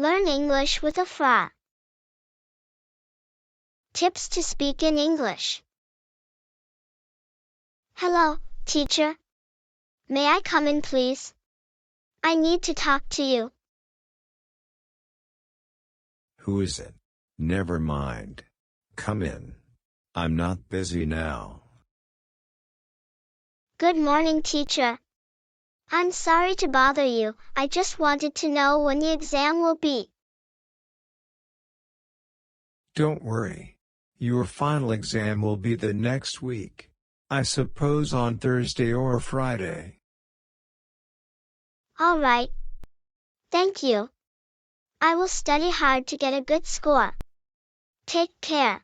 Learn English with a FRA. Tips to speak in English. Hello, teacher. May I come in, please? I need to talk to you. Who is it? Never mind. Come in. I'm not busy now. Good morning, teacher. I'm sorry to bother you. I just wanted to know when the exam will be. Don't worry. Your final exam will be the next week. I suppose on Thursday or Friday. All right. Thank you. I will study hard to get a good score. Take care.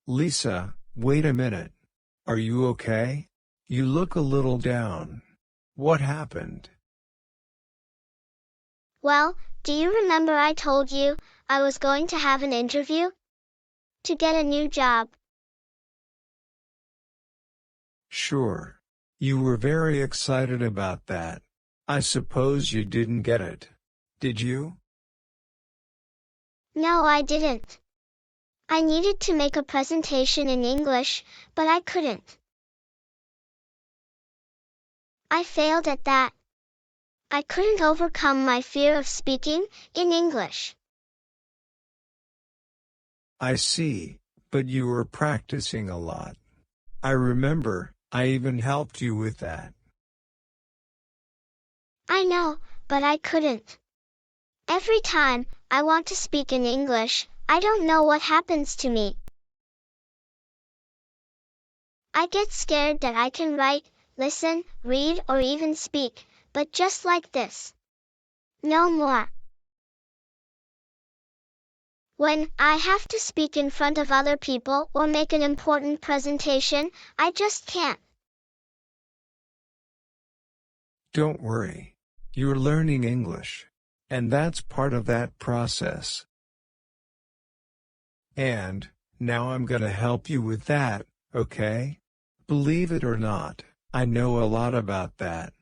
Lisa, wait a minute. Are you okay? You look a little down. What happened? Well, do you remember I told you I was going to have an interview to get a new job? Sure. You were very excited about that. I suppose you didn't get it. Did you? No, I didn't. I needed to make a presentation in English, but I couldn't. I failed at that. I couldn't overcome my fear of speaking in English. I see, but you were practicing a lot. I remember, I even helped you with that. I know, but I couldn't. Every time I want to speak in English, I don't know what happens to me. I get scared that I can write, listen, read, or even speak, but just like this. No more. When I have to speak in front of other people or make an important presentation, I just can't. Don't worry. You're learning English. And that's part of that process. And, now I'm gonna help you with that, okay? Believe it or not, I know a lot about that.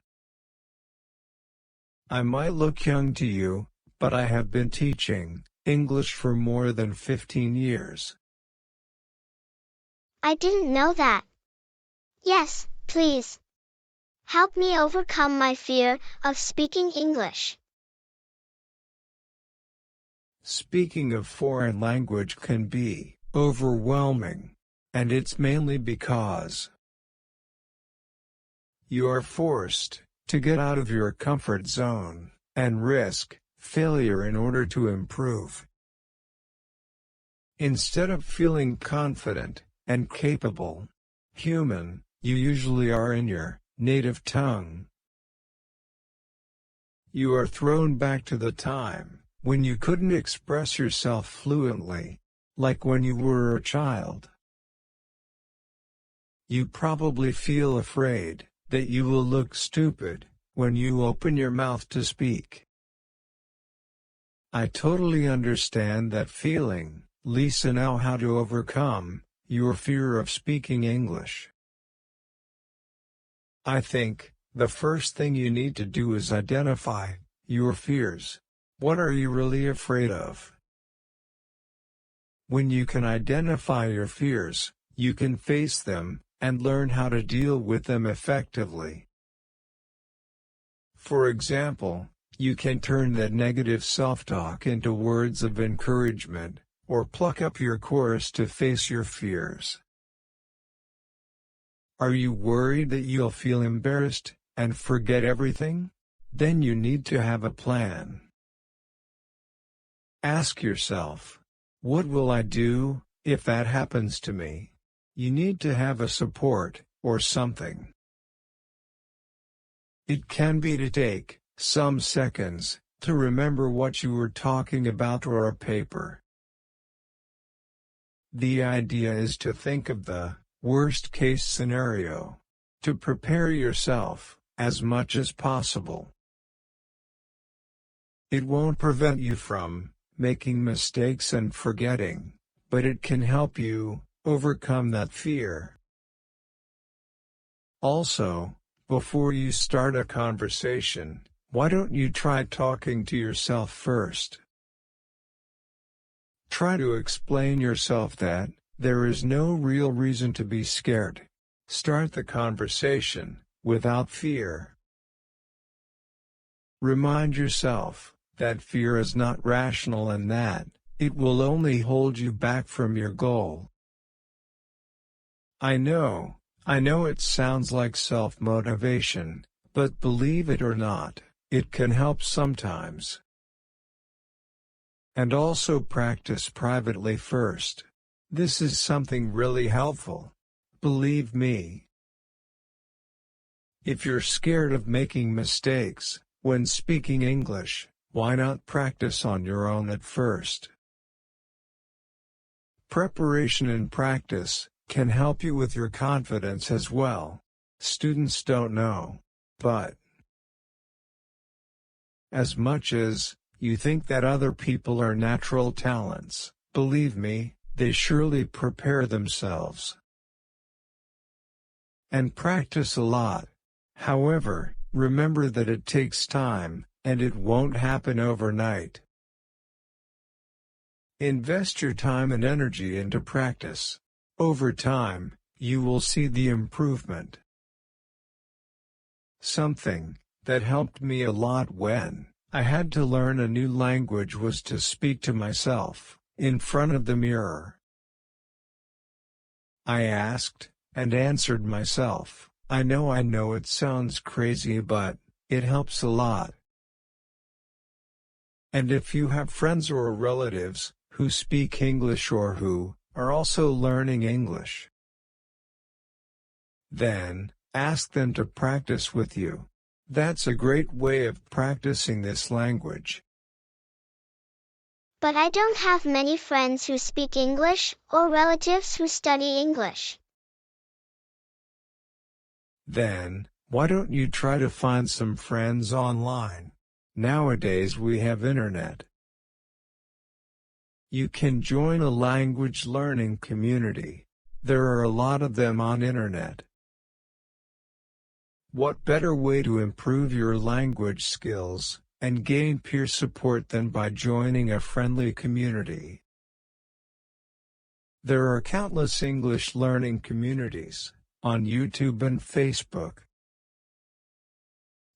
I might look young to you, but I have been teaching English for more than 15 years. I didn't know that. Yes, please. Help me overcome my fear of speaking English. Speaking a foreign language can be overwhelming, and it's mainly because you are forced to get out of your comfort zone and risk failure in order to improve. Instead of feeling confident and capable, human, you usually are in your native tongue. You are thrown back to the time when you couldn't express yourself fluently, like when you were a child. You probably feel afraid that you will look stupid when you open your mouth to speak. I totally understand that feeling. Lisa, know how to overcome your fear of speaking English. I think the first thing you need to do is identify your fears. What are you really afraid of? When you can identify your fears, you can face them and learn how to deal with them effectively. For example, you can turn that negative self-talk into words of encouragement, or pluck up your courage to face your fears. Are you worried that you'll feel embarrassed and forget everything? Then you need to have a plan. Ask yourself, what will I do if that happens to me? You need to have a support or something. It can be to take some seconds to remember what you were talking about or a paper. The idea is to think of the worst-case scenario, to prepare yourself as much as possible. It won't prevent you from making mistakes and forgetting, but it can help you overcome that fear. Also, before you start a conversation, why don't you try talking to yourself first? Try to explain yourself that there is no real reason to be scared. Start the conversation without fear. Remind yourself that fear is not rational and that it will only hold you back from your goal. I know it sounds like self-motivation, but believe it or not, it can help sometimes. And also practice privately first. This is something really helpful. Believe me. If you're scared of making mistakes when speaking English, why not practice on your own at first? Preparation and practice can help you with your confidence as well. Students don't know, but as much as you think that other people are natural talents, believe me, they surely prepare themselves and practice a lot. However, remember that it takes time, and it won't happen overnight. Invest your time and energy into practice. Over time, you will see the improvement. Something that helped me a lot when I had to learn a new language was to speak to myself in front of the mirror. I asked and answered myself, I know it sounds crazy, but it helps a lot. And if you have friends or relatives who speak English or who are also learning English, then ask them to practice with you. That's a great way of practicing this language. But I don't have many friends who speak English or relatives who study English. Then, why don't you try to find some friends online? Nowadays we have internet. You can join a language learning community. There are a lot of them on internet. What better way to improve your language skills and gain peer support than by joining a friendly community? There are countless English learning communities on YouTube and Facebook.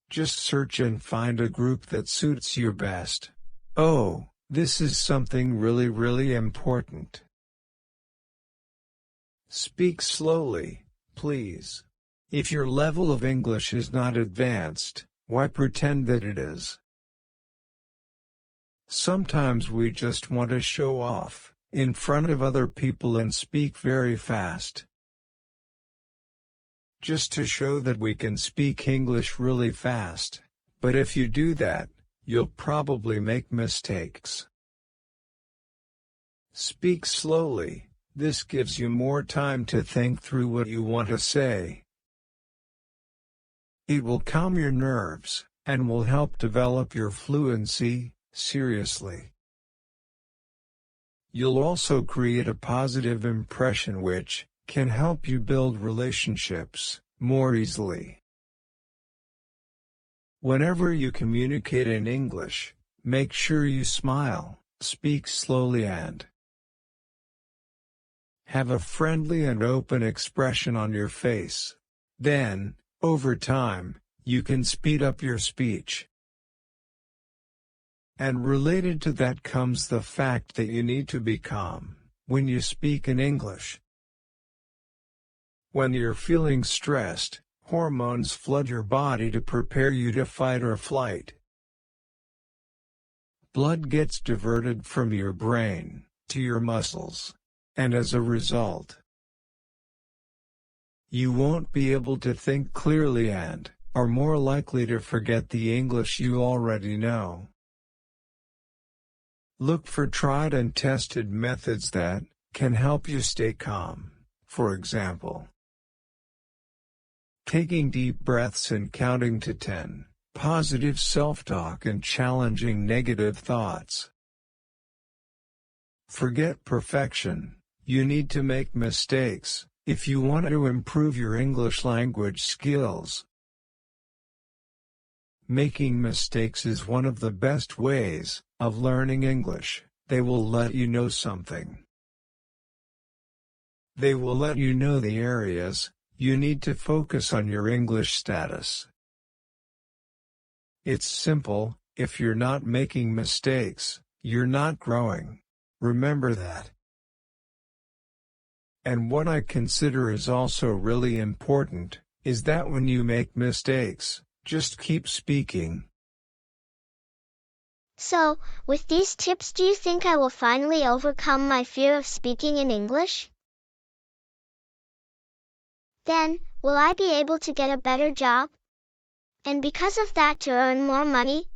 Just search and find a group that suits you best. Oh, this is something really important. Speak slowly, please. If your level of English is not advanced, why pretend that it is? Sometimes we just want to show off in front of other people and speak very fast, just to show that we can speak English really fast. But if you do that, you'll probably make mistakes. Speak slowly. This gives you more time to think through what you want to say. It will calm your nerves and will help develop your fluency. Seriously. You'll also create a positive impression which can help you build relationships more easily. Whenever you communicate in English, make sure you smile, speak slowly and have a friendly and open expression on your face. Then, over time, you can speed up your speech. And related to that comes the fact that you need to be calm when you speak in English. When you're feeling stressed, hormones flood your body to prepare you to fight or flight. Blood gets diverted from your brain to your muscles, and as a result, you won't be able to think clearly and are more likely to forget the English you already know. Look for tried and tested methods that can help you stay calm. For example, taking deep breaths and counting to 10, positive self-talk and challenging negative thoughts. Forget perfection. You need to make mistakes if you want to improve your English language skills. Making mistakes is one of the best ways of learning English. They will let you know something. They will let you know the areas you need to focus on your English status. It's simple. If you're not making mistakes, you're not growing. Remember that. And what I consider is also really important is that when you make mistakes, just keep speaking. So, with these tips, do you think I will finally overcome my fear of speaking in English? Then, will I be able to get a better job? And because of that, to earn more money?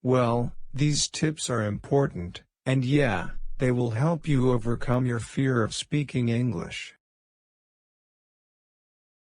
Well, these tips are important, and yeah, they will help you overcome your fear of speaking English.